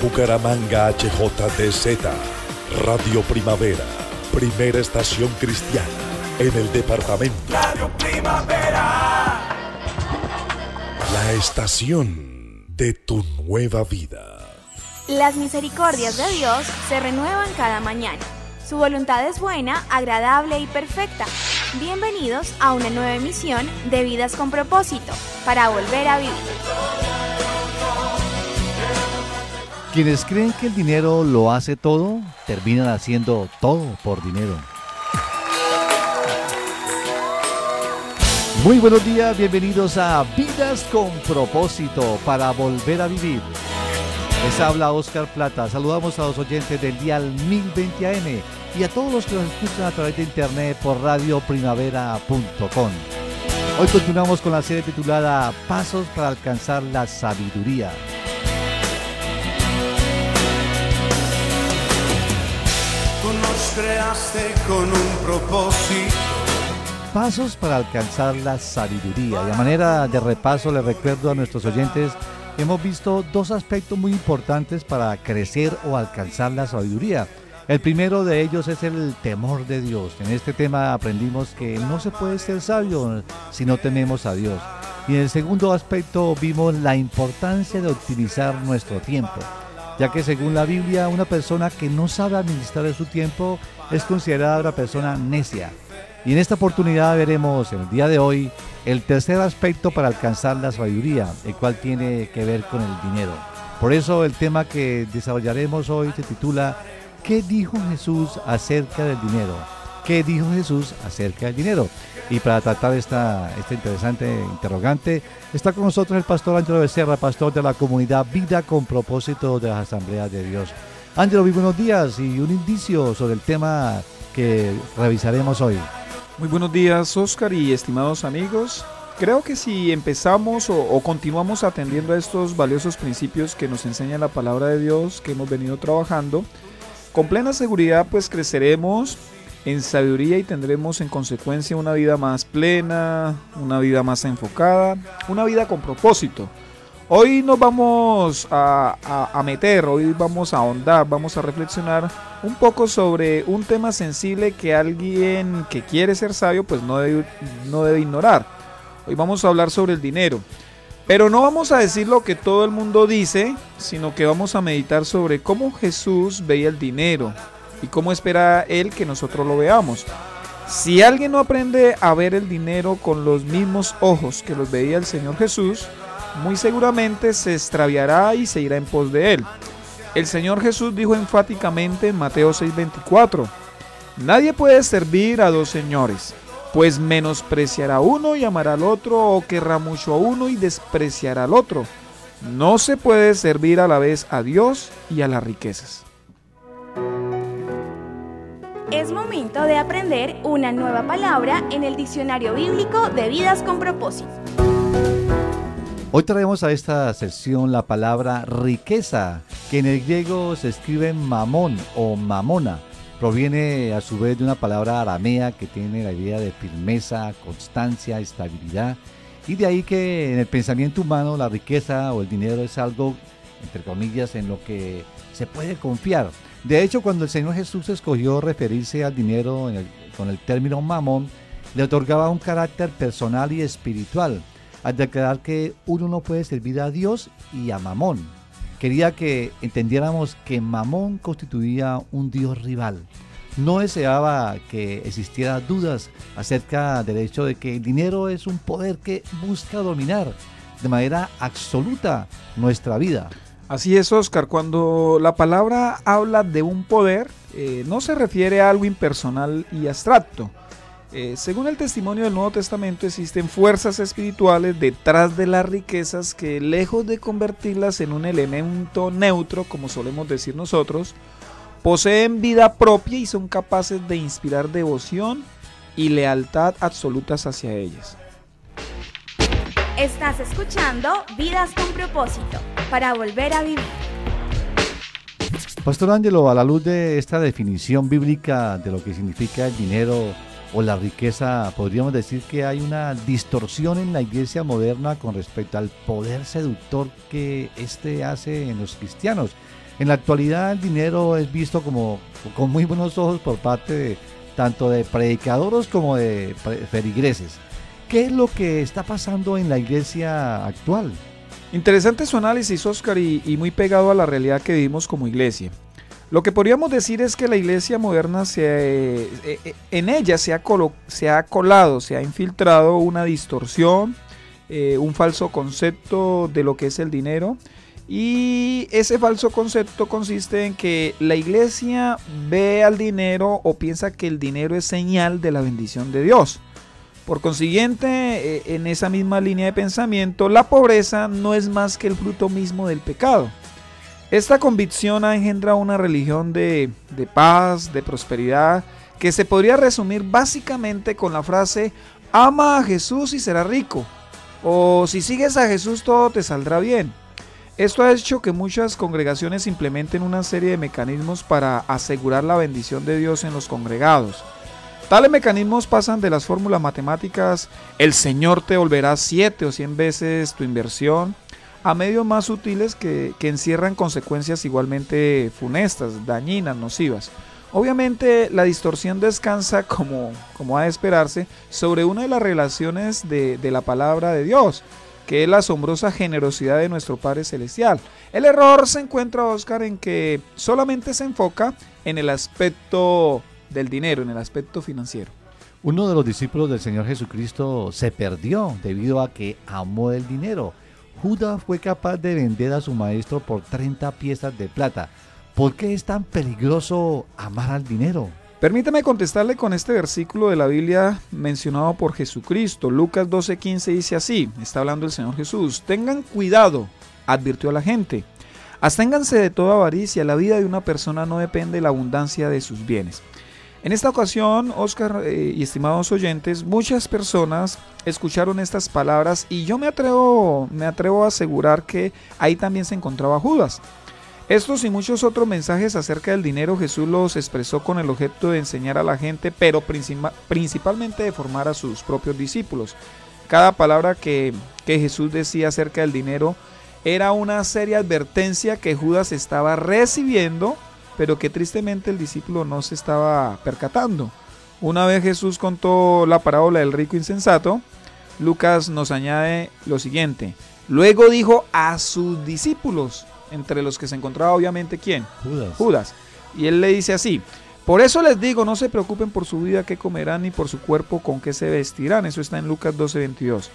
Bucaramanga HJDZ, Radio Primavera, primera estación cristiana en el departamento. Radio Primavera, la estación de tu nueva vida. Las misericordias de Dios se renuevan cada mañana. Su voluntad es buena, agradable y perfecta. Bienvenidos a una nueva emisión de Vidas con Propósito, para volver a vivir. Quienes creen que el dinero lo hace todo, terminan haciendo todo por dinero. Muy buenos días, bienvenidos a Vidas con Propósito, para volver a vivir. Les habla Oscar Plata. Saludamos a los oyentes del dial 1020 AM y a todos los que nos escuchan a través de internet por radioprimavera.com. Hoy continuamos con la serie titulada Pasos para alcanzar la sabiduría. tú nos creaste con un propósito. Pasos para alcanzar la sabiduría. Y a manera de repaso les recuerdo a nuestros oyentes, hemos visto dos aspectos muy importantes para crecer o alcanzar la sabiduría. El primero de ellos es el temor de Dios. En este tema aprendimos que no se puede ser sabio si no tememos a Dios. Y en el segundo aspecto vimos la importancia de optimizar nuestro tiempo, ya que según la Biblia, una persona que no sabe administrar su tiempo es considerada una persona necia. Y en esta oportunidad veremos en el día de hoy el tercer aspecto para alcanzar la sabiduría, el cual tiene que ver con el dinero. Por eso el tema que desarrollaremos hoy se titula ¿Qué dijo Jesús acerca del dinero? ¿Qué dijo Jesús acerca del dinero? Y para tratar esta interesante interrogante, está con nosotros el pastor Ángelo Becerra, pastor de la comunidad Vida con Propósito de las Asambleas de Dios. Ángelo, muy buenos días y un indicio sobre el tema que revisaremos hoy. Muy buenos días, Oscar y estimados amigos. Creo que si empezamos o continuamos atendiendo a estos valiosos principios que nos enseña la palabra de Dios que hemos venido trabajando, con plena seguridad pues creceremos en sabiduría y tendremos en consecuencia una vida más plena, una vida más enfocada, una vida con propósito. Hoy nos vamos a meter, hoy vamos a ahondar, vamos a reflexionar un poco sobre un tema sensible que alguien que quiere ser sabio pues no debe ignorar. Hoy vamos a hablar sobre el dinero, pero no vamos a decir lo que todo el mundo dice, sino que vamos a meditar sobre cómo Jesús veía el dinero y cómo espera Él que nosotros lo veamos. Si alguien no aprende a ver el dinero con los mismos ojos que los veía el Señor Jesús, muy seguramente se extraviará y se irá en pos de él. El Señor Jesús dijo enfáticamente en Mateo 6:24, nadie puede servir a dos señores, pues menospreciará a uno y amará al otro, o querrá mucho a uno y despreciará al otro. No se puede servir a la vez a Dios y a las riquezas. Es momento de aprender una nueva palabra en el diccionario bíblico de Vidas con Propósito. Hoy traemos a esta sección la palabra riqueza, que en el griego se escribe mamón o mamona. Proviene a su vez de una palabra aramea que tiene la idea de firmeza, constancia, estabilidad. Y de ahí que en el pensamiento humano la riqueza o el dinero es algo, entre comillas, en lo que se puede confiar. De hecho, cuando el Señor Jesús escogió referirse al dinero con el término mamón, le otorgaba un carácter personal y espiritual, al declarar que uno no puede servir a Dios y a Mamón. Quería que entendiéramos que Mamón constituía un Dios rival. No deseaba que existiera dudas acerca del hecho de que el dinero es un poder que busca dominar de manera absoluta nuestra vida. Así es, Oscar, cuando la palabra habla de un poder, no se refiere a algo impersonal y abstracto. Según el testimonio del Nuevo Testamento, existen fuerzas espirituales detrás de las riquezas que, lejos de convertirlas en un elemento neutro, como solemos decir nosotros, poseen vida propia y son capaces de inspirar devoción y lealtad absolutas hacia ellas. Estás escuchando Vidas con Propósito, para volver a vivir. Pastor Ángelo, a la luz de esta definición bíblica de lo que significa el dinero, o la riqueza, podríamos decir que hay una distorsión en la iglesia moderna con respecto al poder seductor que éste hace en los cristianos. En la actualidad el dinero es visto como con muy buenos ojos por parte de tanto de predicadores como de feligreses. ¿Qué es lo que está pasando en la iglesia actual? Interesante su análisis, Oscar, y muy pegado a la realidad que vivimos como iglesia. Lo que podríamos decir es que la iglesia moderna en ella se ha infiltrado una distorsión, un falso concepto de lo que es el dinero, y ese falso concepto consiste en que la iglesia ve al dinero o piensa que el dinero es señal de la bendición de Dios. Por consiguiente, en esa misma línea de pensamiento, la pobreza no es más que el fruto mismo del pecado. Esta convicción ha engendrado una religión de paz, de prosperidad, que se podría resumir básicamente con la frase: ama a Jesús y serás rico, o si sigues a Jesús todo te saldrá bien. Esto ha hecho que muchas congregaciones implementen una serie de mecanismos para asegurar la bendición de Dios en los congregados. Tales mecanismos pasan de las fórmulas matemáticas: el Señor te devolverá 7 o 100 veces tu inversión, a medios más sutiles que encierran consecuencias igualmente funestas, dañinas, nocivas. Obviamente la distorsión descansa, como ha de esperarse, sobre una de las relaciones de la palabra de Dios, que es la asombrosa generosidad de nuestro Padre Celestial. El error se encuentra, Oscar, en que solamente se enfoca en el aspecto del dinero, en el aspecto financiero. Uno de los discípulos del Señor Jesucristo se perdió debido a que amó el dinero. Judas fue capaz de vender a su maestro por 30 piezas de plata. ¿Por qué es tan peligroso amar al dinero? Permítame contestarle con este versículo de la Biblia mencionado por Jesucristo. Lucas 12:15 dice así, está hablando el Señor Jesús: tengan cuidado, advirtió a la gente, absténganse de toda avaricia, la vida de una persona no depende de la abundancia de sus bienes. En esta ocasión, Oscar y estimados oyentes, muchas personas escucharon estas palabras y yo me atrevo a asegurar que ahí también se encontraba Judas. Estos y muchos otros mensajes acerca del dinero Jesús los expresó con el objeto de enseñar a la gente, pero principalmente de formar a sus propios discípulos. Cada palabra que Jesús decía acerca del dinero era una seria advertencia que Judas estaba recibiendo, pero que tristemente el discípulo no se estaba percatando. Una vez Jesús contó la parábola del rico insensato, Lucas nos añade lo siguiente: luego dijo a sus discípulos, entre los que se encontraba obviamente ¿quién? Judas. Y él le dice así: por eso les digo, no se preocupen por su vida, qué comerán, ni por su cuerpo, con qué se vestirán. Eso está en Lucas 12:22.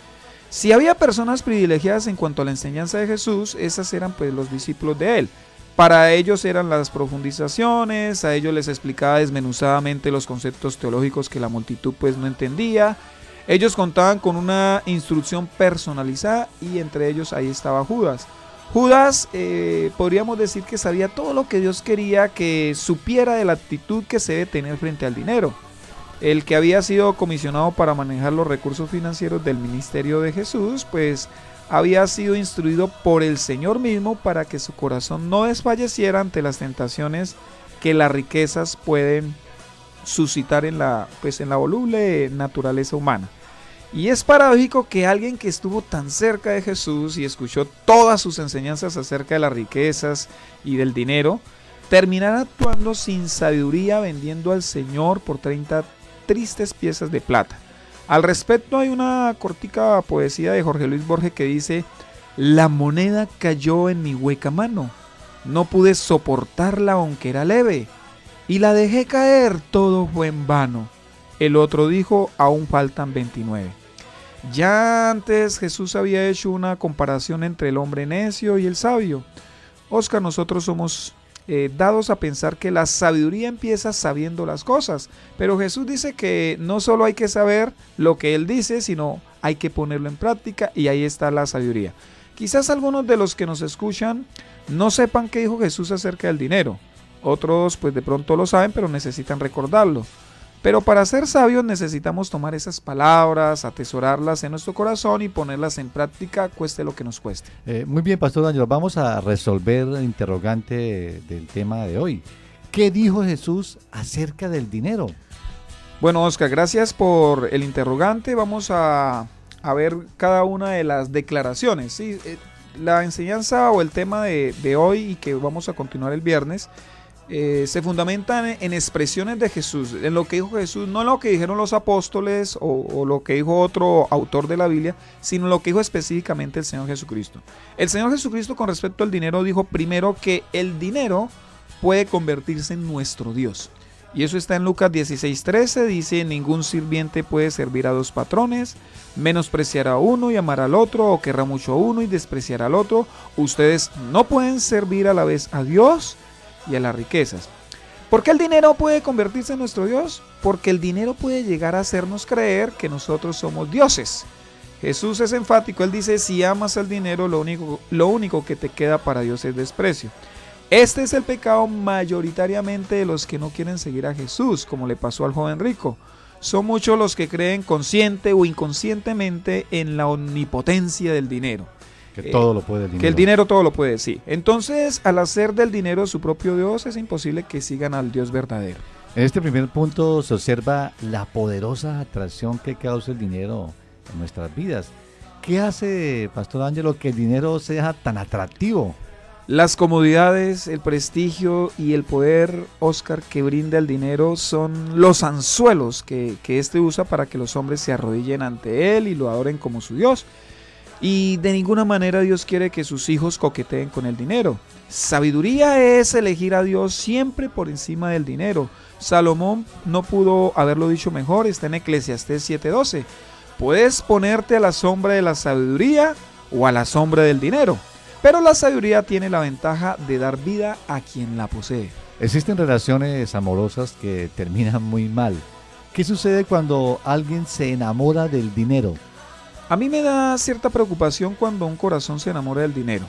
Si había personas privilegiadas en cuanto a la enseñanza de Jesús, esas eran pues los discípulos de él. Para ellos eran las profundizaciones, a ellos les explicaba desmenuzadamente los conceptos teológicos que la multitud pues no entendía. Ellos contaban con una instrucción personalizada y entre ellos ahí estaba Judas. Judas podríamos decir que sabía todo lo que Dios quería que supiera de la actitud que se debe tener frente al dinero. El que había sido comisionado para manejar los recursos financieros del ministerio de Jesús, pues había sido instruido por el Señor mismo para que su corazón no desfalleciera ante las tentaciones que las riquezas pueden suscitar en la voluble naturaleza humana. Y es paradójico que alguien que estuvo tan cerca de Jesús y escuchó todas sus enseñanzas acerca de las riquezas y del dinero, terminara actuando sin sabiduría vendiendo al Señor por 30 tristes piezas de plata. Al respecto hay una cortica poesía de Jorge Luis Borges que dice: la moneda cayó en mi hueca mano, no pude soportarla aunque era leve, y la dejé caer, todo fue en vano. El otro dijo: aún faltan 29. Ya antes Jesús había hecho una comparación entre el hombre necio y el sabio. Oscar, nosotros somos dados a pensar que la sabiduría empieza sabiendo las cosas, pero Jesús dice que no solo hay que saber lo que Él dice, sino hay que ponerlo en práctica, y ahí está la sabiduría. Quizás algunos de los que nos escuchan no sepan qué dijo Jesús acerca del dinero, otros pues de pronto lo saben pero necesitan recordarlo. Pero para ser sabios necesitamos tomar esas palabras, atesorarlas en nuestro corazón y ponerlas en práctica, cueste lo que nos cueste. Muy bien, Pastor Ángelo, vamos a resolver el interrogante del tema de hoy. ¿Qué dijo Jesús acerca del dinero? Bueno, Oscar, gracias por el interrogante. Vamos a ver cada una de las declaraciones. ¿Sí? La enseñanza o el tema de hoy y que vamos a continuar el viernes se fundamentan en expresiones de Jesús, en lo que dijo Jesús, no en lo que dijeron los apóstoles o lo que dijo otro autor de la Biblia, sino en lo que dijo específicamente el Señor Jesucristo. El Señor Jesucristo, con respecto al dinero, dijo primero que el dinero puede convertirse en nuestro Dios. Y eso está en Lucas 16:13, dice: ningún sirviente puede servir a dos patrones, menospreciará a uno y amará al otro, o querrá mucho a uno y despreciará al otro. Ustedes no pueden servir a la vez a Dios y a las riquezas. ¿Por qué el dinero puede convertirse en nuestro Dios? Porque el dinero puede llegar a hacernos creer que nosotros somos dioses. Jesús es enfático, él dice: si amas al dinero, lo único que te queda para Dios es desprecio. Este es el pecado mayoritariamente de los que no quieren seguir a Jesús, como le pasó al joven rico. Son muchos los que creen consciente o inconscientemente en la omnipotencia del dinero. Que todo lo puede el dinero. Que el dinero todo lo puede, sí. Entonces, al hacer del dinero su propio Dios, es imposible que sigan al Dios verdadero. En este primer punto se observa la poderosa atracción que causa el dinero en nuestras vidas. ¿Qué hace, Pastor Ángelo, que el dinero sea tan atractivo? Las comodidades, el prestigio y el poder, Oscar, que brinda el dinero son los anzuelos que éste usa para que los hombres se arrodillen ante él y lo adoren como su Dios. Y de ninguna manera Dios quiere que sus hijos coqueteen con el dinero. Sabiduría es elegir a Dios siempre por encima del dinero. Salomón no pudo haberlo dicho mejor, está en Eclesiastés 7:12. Puedes ponerte a la sombra de la sabiduría o a la sombra del dinero, pero la sabiduría tiene la ventaja de dar vida a quien la posee. Existen relaciones amorosas que terminan muy mal. ¿Qué sucede cuando alguien se enamora del dinero? A mí me da cierta preocupación cuando un corazón se enamora del dinero.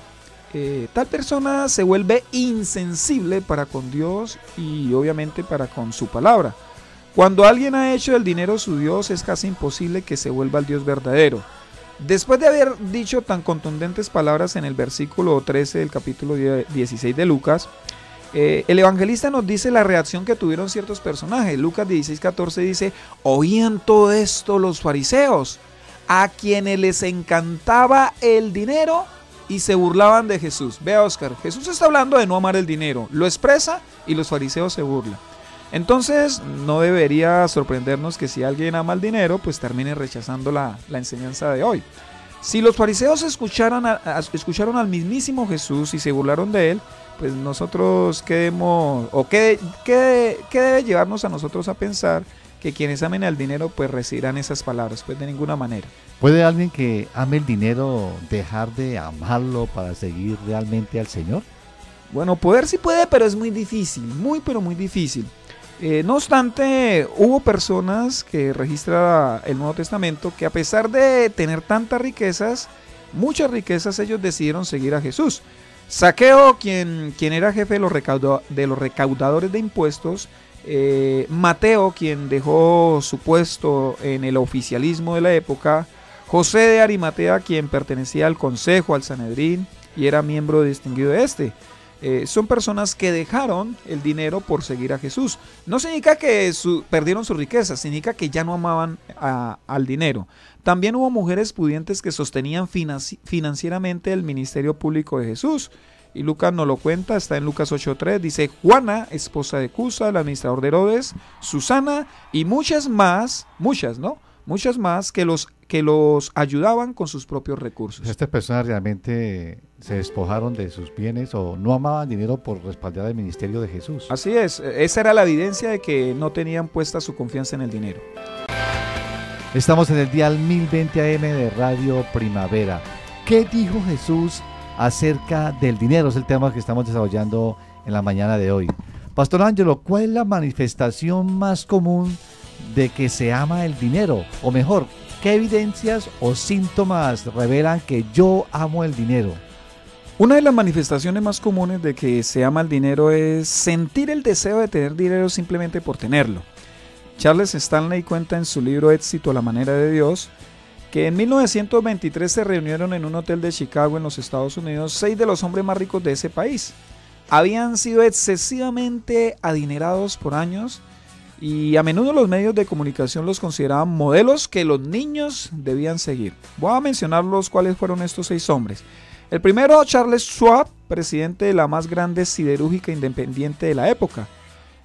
Tal persona se vuelve insensible para con Dios y obviamente para con su palabra. Cuando alguien ha hecho del dinero su Dios, es casi imposible que se vuelva el Dios verdadero. Después de haber dicho tan contundentes palabras en el versículo 13 del capítulo 16 de Lucas, el evangelista nos dice la reacción que tuvieron ciertos personajes. Lucas 16:14 dice: oían todo esto los fariseos, a quienes les encantaba el dinero y se burlaban de Jesús. Vea, Oscar, Jesús está hablando de no amar el dinero, lo expresa y los fariseos se burlan. Entonces no debería sorprendernos que si alguien ama el dinero, pues termine rechazando la enseñanza de hoy. Si los fariseos escucharon al mismísimo Jesús y se burlaron de él, pues nosotros ¿qué debe llevarnos a nosotros a pensar? Que quienes amen al dinero pues recibirán esas palabras, pues de ninguna manera. ¿Puede alguien que ame el dinero dejar de amarlo para seguir realmente al Señor? Bueno, poder sí puede, pero es muy difícil, pero muy difícil. No obstante, hubo personas que registra el Nuevo Testamento que a pesar de tener tantas riquezas, muchas riquezas, ellos decidieron seguir a Jesús. Zaqueo, quien era jefe de los recaudadores de impuestos, Mateo, quien dejó su puesto en el oficialismo de la época, José de Arimatea, quien pertenecía al consejo, al Sanedrín, y era miembro distinguido de este. Son personas que dejaron el dinero por seguir a Jesús. No significa que perdieron su riqueza, significa que ya no amaban al dinero. También hubo mujeres pudientes que sostenían financieramente el ministerio público de Jesús. Y Lucas nos lo cuenta, está en Lucas 8:3, dice: Juana, esposa de Cusa, el administrador de Herodes, Susana y muchas más que los ayudaban con sus propios recursos. Estas personas realmente se despojaron de sus bienes o no amaban dinero por respaldar el ministerio de Jesús. Así es, esa era la evidencia de que no tenían puesta su confianza en el dinero. Estamos en el dial 1020 AM de Radio Primavera. ¿Qué dijo Jesús acerca del dinero? Es el tema que estamos desarrollando en la mañana de hoy. Pastor Ángelo, ¿cuál es la manifestación más común de que se ama el dinero? O mejor, ¿qué evidencias o síntomas revelan que yo amo el dinero? Una de las manifestaciones más comunes de que se ama el dinero es sentir el deseo de tener dinero simplemente por tenerlo. Charles Stanley cuenta en su libro Éxito a la manera de Dios que en 1923 se reunieron en un hotel de Chicago en los Estados Unidos 6 de los hombres más ricos de ese país. Habían sido excesivamente adinerados por años y a menudo los medios de comunicación los consideraban modelos que los niños debían seguir. Voy a mencionarlos cuáles fueron estos 6 hombres. El primero, Charles Schwab, presidente de la más grande siderúrgica independiente de la época.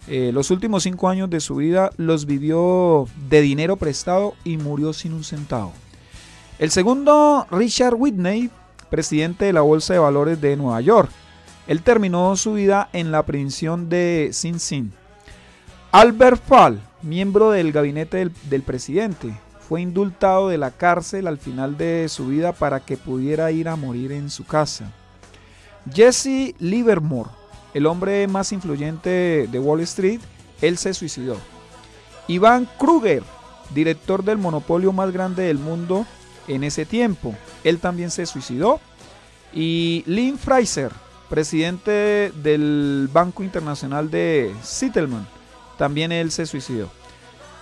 Los últimos 5 años de su vida los vivió de dinero prestado y murió sin un centavo. El segundo, Richard Whitney, presidente de la Bolsa de Valores de Nueva York. Él terminó su vida en la prisión de Sing Sing. Albert Fall, miembro del gabinete del presidente, fue indultado de la cárcel al final de su vida para que pudiera ir a morir en su casa. Jesse Livermore, el hombre más influyente de Wall Street, él se suicidó. Ivan Kruger, director del monopolio más grande del mundo en ese tiempo, él también se suicidó. Y Lynn Fraser, presidente del Banco Internacional de Settlement, también él se suicidó.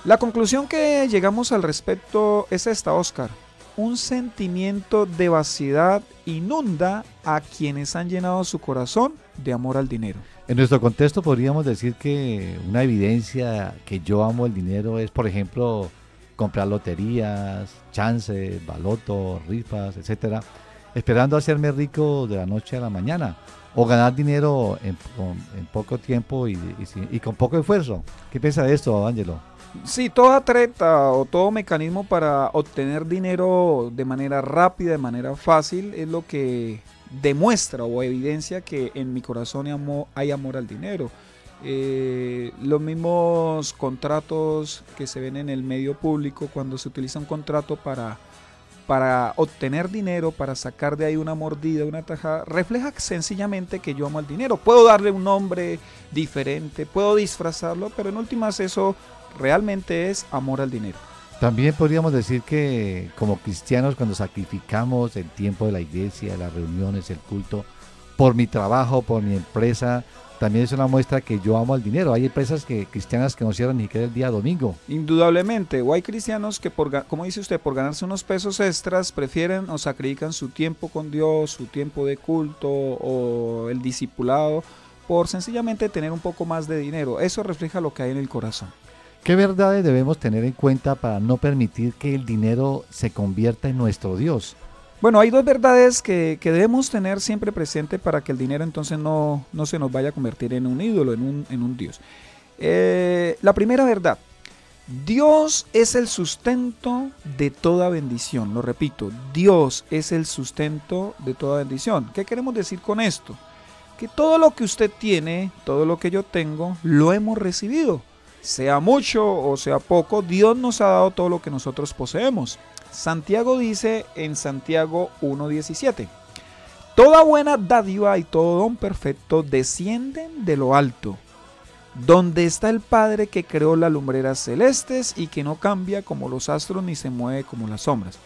La conclusión que llegamos al respecto es esta, Oscar. Un sentimiento de vaciedad inunda a quienes han llenado su corazón de amor al dinero. En nuestro contexto podríamos decir que una evidencia que yo amo el dinero es, por ejemplo, comprar loterías, chances, balotos, rifas, etcétera, esperando hacerme rico de la noche a la mañana, o ganar dinero en poco tiempo y con poco esfuerzo. ¿Qué piensa de esto, Ángelo? Sí, toda treta o todo mecanismo para obtener dinero de manera rápida, de manera fácil, es lo que demuestra o evidencia que en mi corazón hay amor al dinero. Los mismos contratos que se ven en el medio público, cuando se utiliza un contrato para obtener dinero, para sacar de ahí una mordida, una tajada, refleja sencillamente que yo amo al dinero. Puedo darle un nombre diferente, puedo disfrazarlo, pero en últimas eso realmente es amor al dinero. También podríamos decir que como cristianos, cuando sacrificamos el tiempo de la iglesia, las reuniones, el culto, por mi trabajo, por mi empresa, también es una muestra que yo amo al dinero. Hay empresas cristianas que no cierran ni siquiera el día domingo. Indudablemente, o hay cristianos que, como dice usted, por ganarse unos pesos extras, prefieren o sacrifican su tiempo con Dios, su tiempo de culto o el discipulado, por sencillamente tener un poco más de dinero. Eso refleja lo que hay en el corazón. ¿Qué verdades debemos tener en cuenta para no permitir que el dinero se convierta en nuestro Dios? Bueno, hay 2 verdades que debemos tener siempre presente para que el dinero entonces no se nos vaya a convertir en un ídolo, en un Dios. La primera verdad, Dios es el sustento de toda bendición. Lo repito, Dios es el sustento de toda bendición. ¿Qué queremos decir con esto? Que todo lo que usted tiene, todo lo que yo tengo, lo hemos recibido. Sea mucho o sea poco, Dios nos ha dado todo lo que nosotros poseemos. Santiago dice en Santiago 1:17, toda buena dádiva y todo don perfecto descienden de lo alto, donde está el Padre que creó las lumbreras celestes y que no cambia como los astros ni se mueve como las sombras.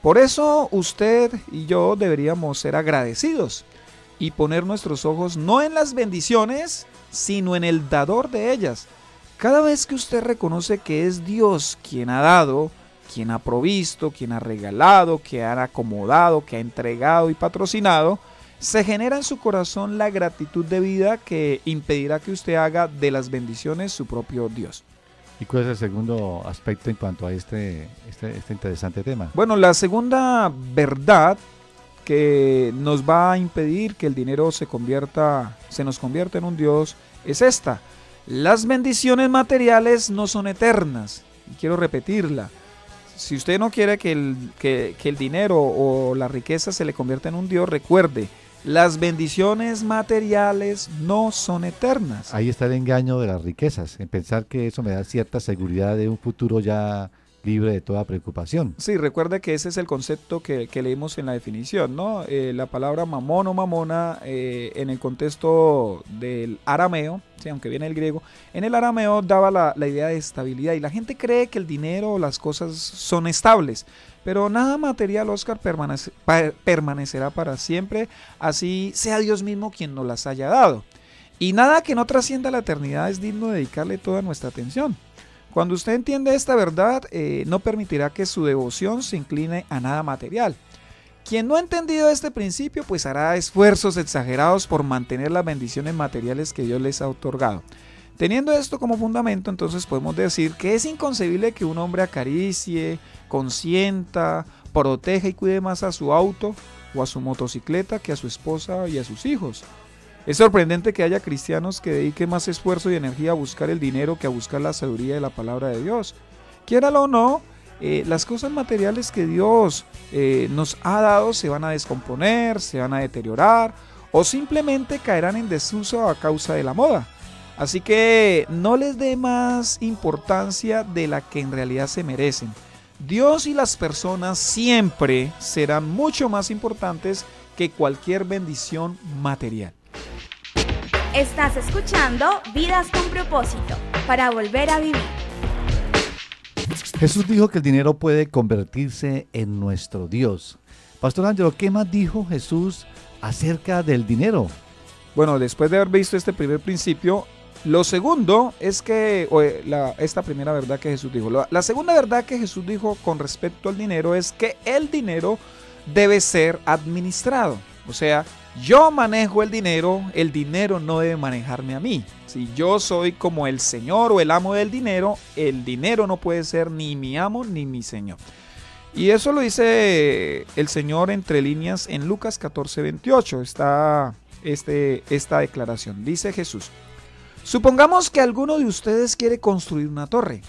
Por eso usted y yo deberíamos ser agradecidos y poner nuestros ojos no en las bendiciones, sino en el dador de ellas. Cada vez que usted reconoce que es Dios quien ha dado, quien ha provisto, quien ha regalado, quien ha acomodado, que ha entregado y patrocinado, se genera en su corazón la gratitud de vida que impedirá que usted haga de las bendiciones su propio Dios. ¿Y cuál es el segundo aspecto en cuanto a este interesante tema? Bueno, la segunda verdad que nos va a impedir que el dinero se nos convierta en un Dios es esta. Las bendiciones materiales no son eternas. Y quiero repetirla. Si usted no quiere que el dinero o la riqueza se le convierta en un Dios, recuerde, las bendiciones materiales no son eternas. Ahí está el engaño de las riquezas, en pensar que eso me da cierta seguridad de un futuro ya libre de toda preocupación. Sí, recuerde que ese es el concepto que leímos en la definición, ¿no? La palabra mamón o mamona en el contexto del arameo, sí, aunque viene del griego, en el arameo daba la idea de estabilidad y la gente cree que el dinero o las cosas son estables, pero nada material, Oscar, permanecerá para siempre, así sea Dios mismo quien nos las haya dado. Y nada que no trascienda la eternidad es digno de dedicarle toda nuestra atención. Cuando usted entiende esta verdad, no permitirá que su devoción se incline a nada material. Quien no ha entendido este principio, pues hará esfuerzos exagerados por mantener las bendiciones materiales que Dios les ha otorgado. Teniendo esto como fundamento, entonces podemos decir que es inconcebible que un hombre acaricie, consienta, proteja y cuide más a su auto o a su motocicleta que a su esposa y a sus hijos. Es sorprendente que haya cristianos que dediquen más esfuerzo y energía a buscar el dinero que a buscar la sabiduría de la palabra de Dios. Quiéralo o no, las cosas materiales que Dios nos ha dado se van a descomponer, se van a deteriorar o simplemente caerán en desuso a causa de la moda. Así que no les dé más importancia de la que en realidad se merecen. Dios y las personas siempre serán mucho más importantes que cualquier bendición material. Estás escuchando Vidas con Propósito, para volver a vivir. Jesús dijo que el dinero puede convertirse en nuestro Dios. Pastor Ángelo, ¿qué más dijo Jesús acerca del dinero? Bueno, después de haber visto este primer principio, lo segundo es que, esta primera verdad que Jesús dijo, la segunda verdad que Jesús dijo con respecto al dinero es que el dinero debe ser administrado. O sea, yo manejo el dinero no debe manejarme a mí. Si yo soy como el señor o el amo del dinero, el dinero no puede ser ni mi amo ni mi señor. Y eso lo dice el Señor entre líneas en Lucas 14:28. Está esta declaración. Dice Jesús: supongamos que alguno de ustedes quiere construir una torre.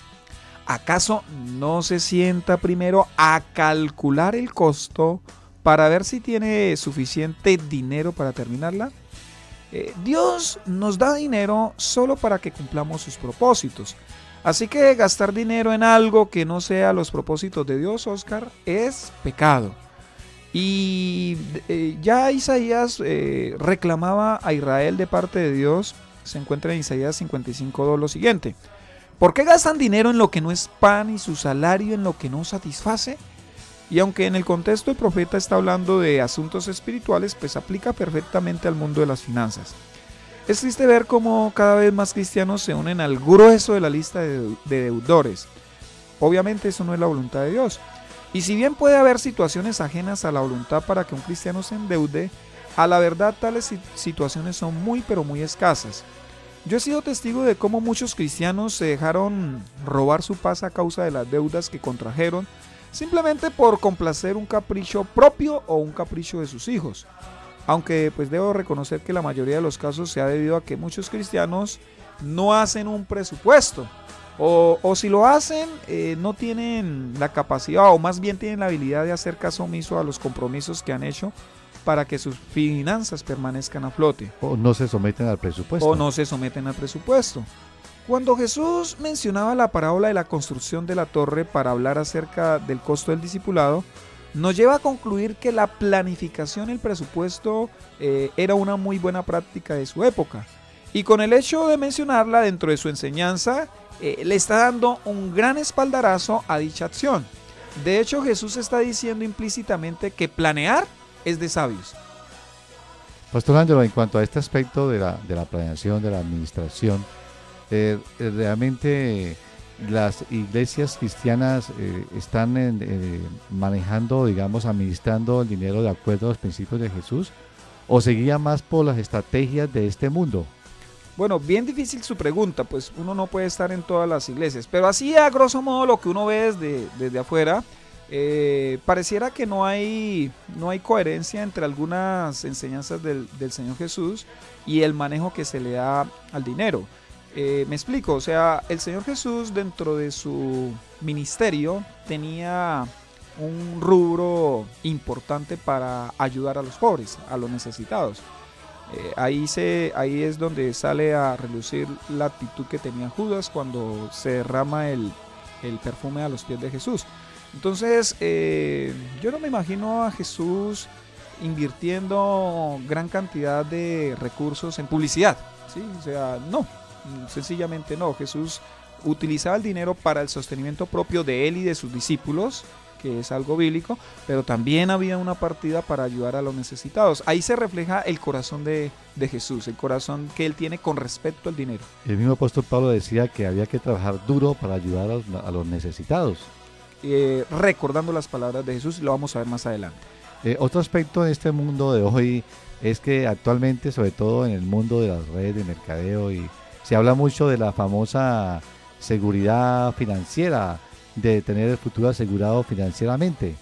¿Acaso no se sienta primero a calcular el costo para ver si tiene suficiente dinero para terminarla? Dios nos da dinero solo para que cumplamos sus propósitos. Así que gastar dinero en algo que no sea los propósitos de Dios, Oscar, es pecado. Y ya Isaías reclamaba a Israel de parte de Dios. Se encuentra en Isaías 55:2 lo siguiente: ¿por qué gastan dinero en lo que no es pan y su salario en lo que no satisface? Y aunque en el contexto el profeta está hablando de asuntos espirituales, pues aplica perfectamente al mundo de las finanzas. Es triste ver cómo cada vez más cristianos se unen al grueso de la lista de deudores. Obviamente eso no es la voluntad de Dios. Y si bien puede haber situaciones ajenas a la voluntad para que un cristiano se endeude, a la verdad tales situaciones son muy pero muy escasas. Yo he sido testigo de cómo muchos cristianos se dejaron robar su paz a causa de las deudas que contrajeron, simplemente por complacer un capricho propio o un capricho de sus hijos. Aunque pues debo reconocer que la mayoría de los casos se ha debido a que muchos cristianos no hacen un presupuesto, o si lo hacen no tienen la capacidad, o más bien tienen la habilidad de hacer caso omiso a los compromisos que han hecho para que sus finanzas permanezcan a flote. O no se someten al presupuesto. Cuando Jesús mencionaba la parábola de la construcción de la torre para hablar acerca del costo del discipulado, nos lleva a concluir que la planificación, el presupuesto, era una muy buena práctica de su época. Y con el hecho de mencionarla dentro de su enseñanza, le está dando un gran espaldarazo a dicha acción. De hecho, Jesús está diciendo implícitamente que planear es de sabios. Pastor Ángelo, en cuanto a este aspecto de la planeación, de la administración, realmente las iglesias cristianas están manejando, digamos, administrando el dinero de acuerdo a los principios de Jesús, o se guía más por las estrategias de este mundo. Bueno, bien difícil su pregunta, pues uno no puede estar en todas las iglesias, pero así a grosso modo lo que uno ve desde afuera, pareciera que no hay coherencia entre algunas enseñanzas del Señor Jesús y el manejo que se le da al dinero. Me explico, o sea, el Señor Jesús dentro de su ministerio tenía un rubro importante para ayudar a los pobres, a los necesitados. Ahí es donde sale a relucir la actitud que tenía Judas cuando se derrama el perfume a los pies de Jesús. Entonces, yo no me imagino a Jesús invirtiendo gran cantidad de recursos en publicidad, ¿sí? O sea, no. Sencillamente no. Jesús utilizaba el dinero para el sostenimiento propio de él y de sus discípulos, que es algo bíblico, pero también había una partida para ayudar a los necesitados. Ahí se refleja el corazón de Jesús, el corazón que él tiene con respecto al dinero. El mismo apóstol Pablo decía que había que trabajar duro para ayudar a los necesitados. Recordando las palabras de Jesús, lo vamos a ver más adelante. Otro aspecto de este mundo de hoy es que actualmente, sobre todo en el mundo de las redes de mercadeo y Se habla mucho de la famosa seguridad financiera, de tener el futuro asegurado financieramente.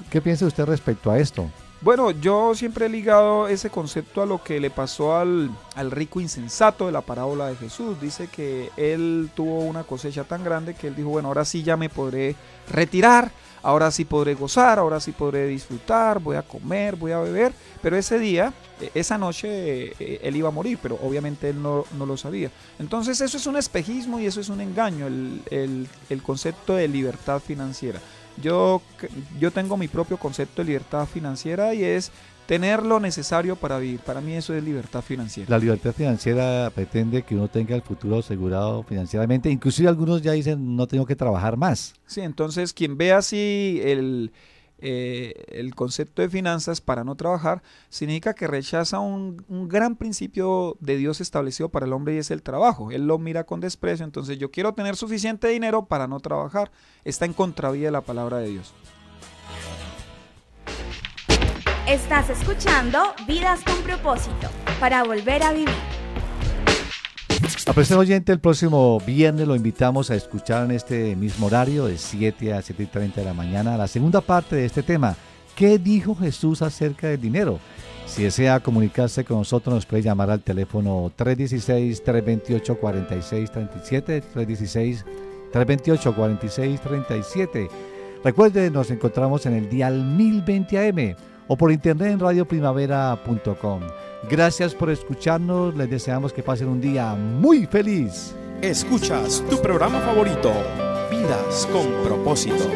¿Qué piensa usted respecto a esto? Bueno, yo siempre he ligado ese concepto a lo que le pasó al rico insensato de la parábola de Jesús. Dice que él tuvo una cosecha tan grande que él dijo, bueno, ahora sí ya me podré retirar, ahora sí podré gozar, ahora sí podré disfrutar, voy a comer, voy a beber. Pero ese día, esa noche, él iba a morir, pero obviamente él no lo sabía. Entonces eso es un espejismo y eso es un engaño, el concepto de libertad financiera. Yo tengo mi propio concepto de libertad financiera y es tener lo necesario para vivir. Para mí eso es libertad financiera. La libertad financiera pretende que uno tenga el futuro asegurado financieramente. Inclusive algunos ya dicen no tengo que trabajar más. Sí, entonces quien ve así el concepto de finanzas para no trabajar, significa que rechaza un gran principio de Dios establecido para el hombre y es el trabajo. Él lo mira con desprecio, entonces yo quiero tener suficiente dinero para no trabajar. Está en contravía de la palabra de Dios. Estás escuchando Vidas con Propósito, para volver a vivir. Apreciado oyente, el próximo viernes lo invitamos a escuchar en este mismo horario de 7 a 7:30 de la mañana la segunda parte de este tema. ¿Qué dijo Jesús acerca del dinero? Si desea comunicarse con nosotros, nos puede llamar al teléfono 316-328-4637, 316-328-4637. Recuerde, nos encontramos en el dial 1020 AM o por internet en radioprimavera.com. Gracias por escucharnos, les deseamos que pasen un día muy feliz. Escuchas tu programa favorito, Vidas con Propósito.